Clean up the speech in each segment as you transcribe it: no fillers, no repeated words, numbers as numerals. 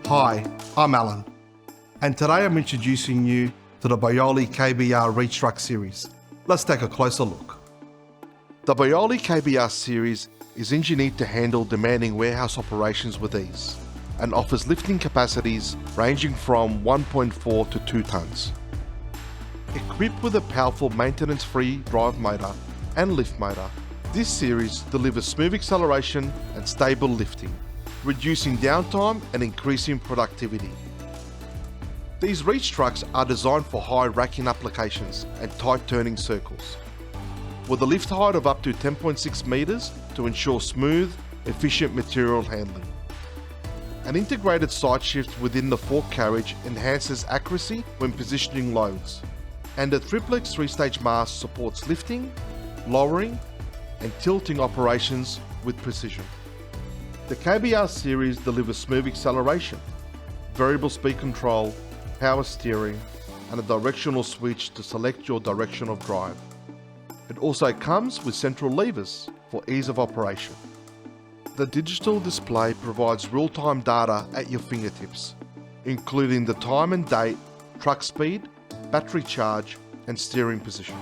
Hi, I'm Alan, and today I'm introducing you to the Baoli KBR reach truck series. Let's take a closer look. The Baoli KBR series is engineered to handle demanding warehouse operations with ease and offers lifting capacities ranging from 1.4 to 2 tons. Equipped with a powerful maintenance-free drive motor and lift motor, this series delivers smooth acceleration and stable lifting, reducing downtime and increasing productivity. These reach trucks are designed for high racking applications and tight turning circles, with a lift height of up to 10.6 meters to ensure smooth, efficient material handling. An integrated side shift within the fork carriage enhances accuracy when positioning loads, and a triplex 3-stage mast supports lifting, lowering, and tilting operations with precision. The KBR series delivers smooth acceleration, variable speed control, power steering, and a directional switch to select your direction of drive. It also comes with central levers for ease of operation. The digital display provides real-time data at your fingertips, including the time and date, truck speed, battery charge, and steering position.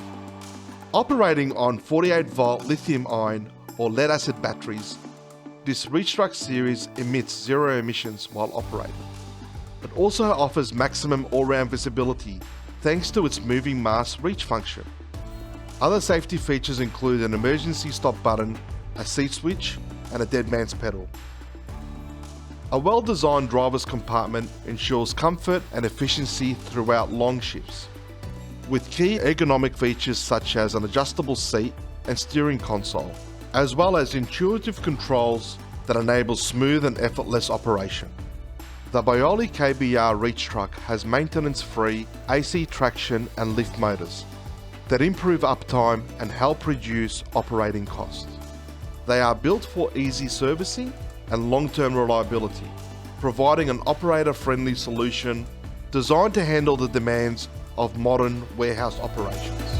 Operating on 48-volt lithium-ion or lead-acid batteries, this reach truck series emits zero emissions while operating. It also offers maximum all-round visibility thanks to its moving mast reach function. Other safety features include an emergency stop button, a seat switch, and a dead man's pedal. A well-designed driver's compartment ensures comfort and efficiency throughout long shifts, with key ergonomic features such as an adjustable seat and steering console, as well as intuitive controls that enable smooth and effortless operation. The Baoli KBR reach truck has maintenance-free AC traction and lift motors that improve uptime and help reduce operating costs. They are built for easy servicing and long-term reliability, providing an operator-friendly solution designed to handle the demands of modern warehouse operations.